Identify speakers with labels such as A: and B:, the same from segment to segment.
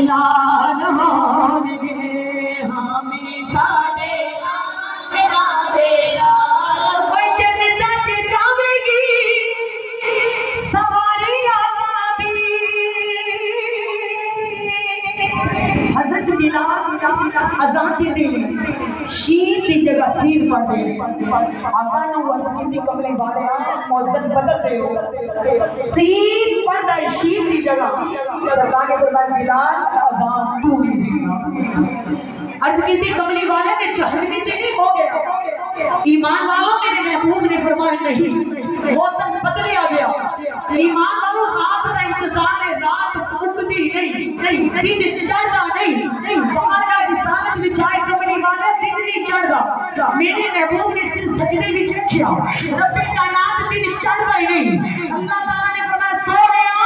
A: लाल होंगे हामी साडे मेरा दे लाल कोई जन्नत च जावेगी सवारी आजादी हजरत बिलाल आजादी दे शीर की जगह सीर पढ़ दे आका ने वर्दी की कमली वाले मौजूद बदल दे सीर पढ़ दे शीर की जगह सरकार ने फरमाया बिलाल अजान तू ही देगा अर्ज की थी कमली वाले ने जहन्नमी से नहीं हो गया ईमान वालों मेरे महबूब ने फरमाया नहीं मौसम बदले आ गया ईमान वालों रात का इंतजार है रात उगती नहीं दिन चढ़ता नहीं बाहर का रिसालत बिछाए कमली वाले दिन नहीं चढ़ता मेरे महबूब ने सिर्फ सजदे में रखिया रब्बे कायनात दिन चढ़ता ही नहीं अल्लाह ताला ने फरमाया सोनिया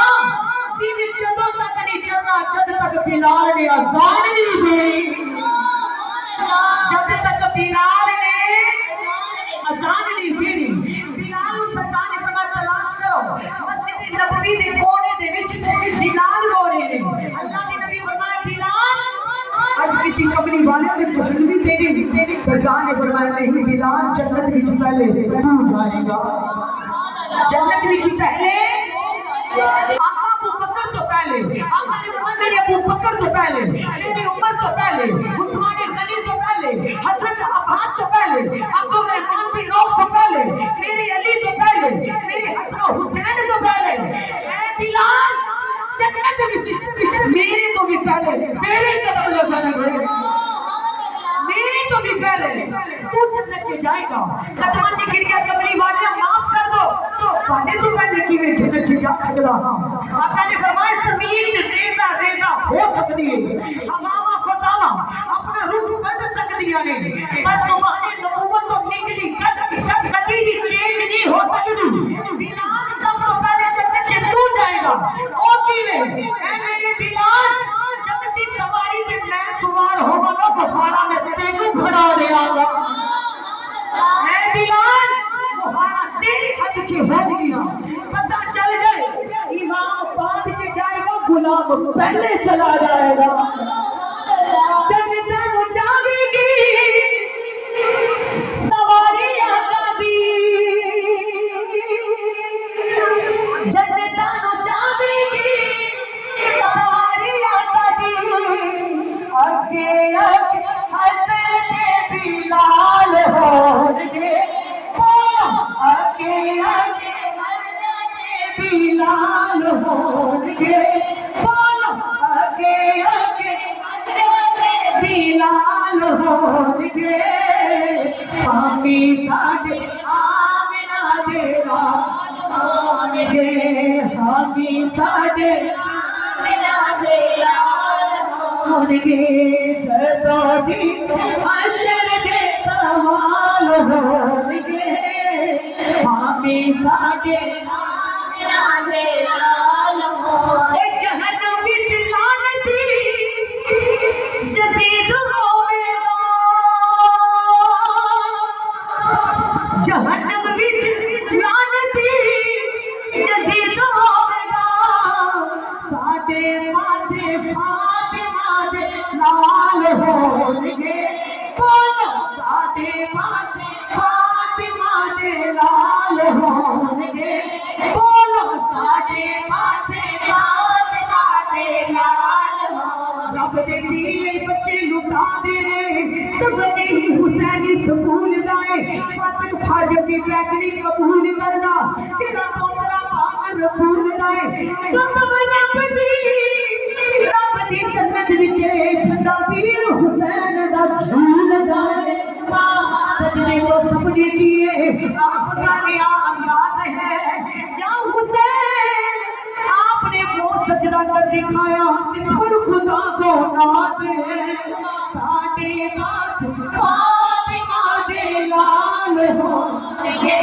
A: दिन जदों तक नहीं चढ़ता जब तक बिलाल ने अज़ान नहीं दी जब तक बिलाल ने अज़ान नहीं दी बिलाल सरकार ने फरमाया तलाश करो मस्जिद नबवी दे कोने दे विच बिलाल रो रहे हैं अल्लाह ने नबी फरमाया बिलाल आज किसी कमली वाले ने जहन्नमी तेरी सरकार ने फरमाया नहीं बिलाल जन्नत विच पहले तू जाएगा जन्नत विच पहले आका अबू बकर तो पहले आका ने फरमाया मेरे अबू बकर तो पहले मेरी उमर तो पहले उस्मान गनी तो पहले हजरत अब्बास तो पहले अब्दुल रहमान बिन औफ तो पहले मेरे अली तो पहले मेरे हसन हुसैन तो पहले ए बिलाल जन्नत विच मेरे तो भी पहले तेरे कदम लगाएंगे मेरे तो भी पहले तू जन्नत से जाएगा कदम से गिर गया कमली वाले माफ कर दो तो पहले तो पहले कि मैं जन्नत से जा सकता आका ने फरमाया जमीन रेजा रेजा हो सकती है हवाओं को ताला अपना रुख बदल सकती है पर तुम्हारी नबूवत तो निकली कभी भी चेंज नहीं हो सकती बिलाल सब तो पहले जन्नत से तू जाएगा ओ कीवे ए मेरे बिलाल जन्नती सवारी पे मैं सवार होगा बुखारा में तेरे खड़ा दे आगा ए बिलाल बुखारा तेरी हद से हो गया पता चल जाए इमाम बाद से जाएगा गुलाम पहले चला जाएगा जन्नत को जावेगी सवारी आजादी जन्नत को जावेगी सवारी आजादी आगे आगे हज़रत बिलाल होंगे आगे आगे हज़रत बिलाल होंगे आगे आगे हज़रत बिलाल होंगे हामी साडे आमिना दे लाल होंगे हामी साडे आमिना दे लाल होंगे जदों दी हशर दे सवाल होंगे हामी साडे आमिना दे लाल होंगे जहन्नम विच लानती यजीद होवेगा जहन्नम विच लानती यजीद होवेगा साडे माथे फातिमा दे लाल होंगे बोलो साडे माथे फातिमा दे लाल होंगे बोलो साडे माथे फातिमा दे लाल रब दे दिए बच्चे लुटा दे सब यही हुसैनी स्कूल दाए फातिम हाजर की बैकरी कबूल करना तेरा तोतरा पाक रसूल दाए तो सब रब दी जन्नत विच झंडा वीर हुसैन दा झूल दाए सजदे को सबने किए आपका नया अंदाज है या हुसैन आपने वो सजदा कर दिखाया जिस पर खुदा को नाज है साडे पास फातिमा दे लाल होंगे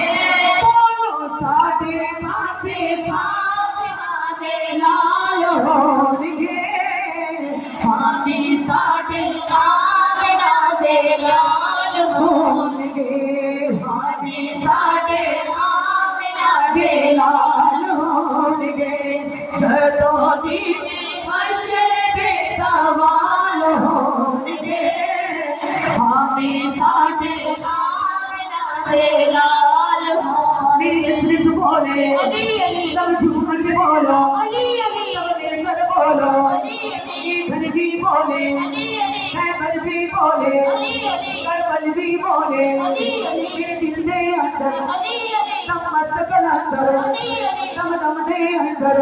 A: बोलो साडे पास फातिमा दे लाल होंगे हामी साडे आमिना दे लाल होंगे हामी साडे आमिना दे लाल होंगे जदों दी हशर दे सवाल होंगे हमें साथे लाल हो मेरी सिर्फ बोले सब झूठ के बोलो घर बोलो घर भी बोले खैबर भी बोले करबल भी बोले मेरे दिल दे अंदर सब मस्त कलंदर दम दम दे अंदर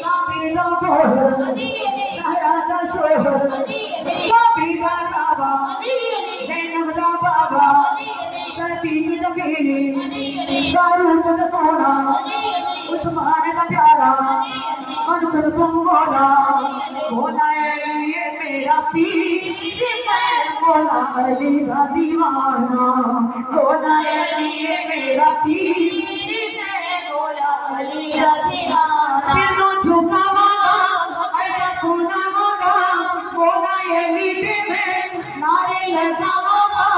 A: काबीला बोल सहरा दा शोहर काबीला काबा जैनब दा बाबा सतीक जमीनी शाहरुख दा सोना उस्मान दा प्यारा मन तुम बोला बोला ये मेरा पीर मैं बोला अली का दीवाना बोला ये मेरा पीर मैं बोला अली का दीवाना सिरों झुकावागा ऐसा सुनावागा बोला अली दे में नारे लगावागा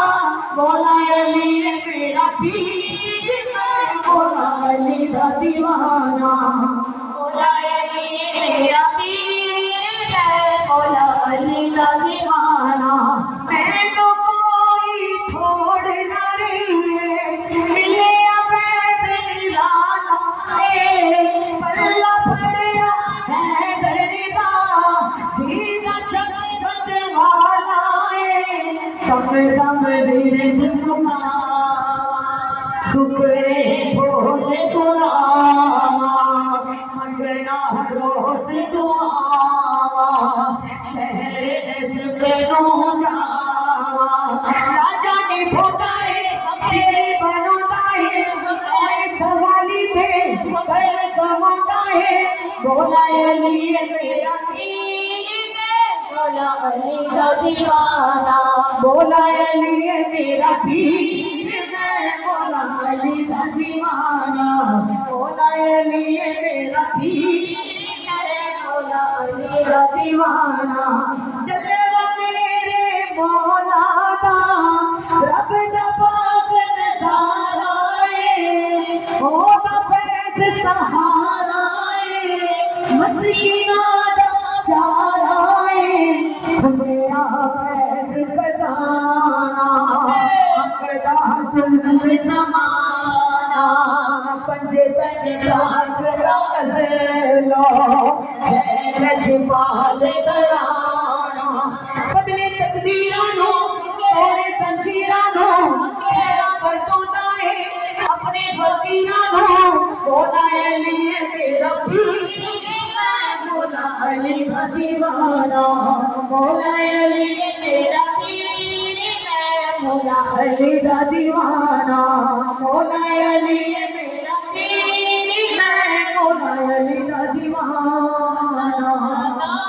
A: बोला अली ये मेरा पीर मैं बोला अली का दीवाना बोला मेरा पीर है बोला अली का दीवाना मैं तो कोई छोड़ ना रही है मिले फैसलाना पल्ला पड़या है दरदा जीना चमचत वाला है दम दम दिल दुखमा टुकड़े बोल सुना रोज दुआवा शहर जुगनों जावा राजा ने भोगाए तेरे बनोदाए सवाली थे कर कमाए बोला अली मेरा पीर बोला अली का दीवाना बोला अली मेरा पीर बोला अली का दीवाना बोला अली मेरा पीर बोला अली का दीवाना चले मेरे मौला दा रब दा पाक नज़ारा ओ दा फैज़ सहारा मस्किना दा चारा मेरा फैज़ खजाना अकदा तुम ज़माना पंजे पंजे लाख लो रजपाल कराना बदले तकदीरां नो तेरे संजीरां नो तेरा बरतोंदा है अपने फकीरां नो बोला अली मेरा पीर बोला अली का दीवाना बोला अली मेरा पीर बोला अली का दीवाना बोला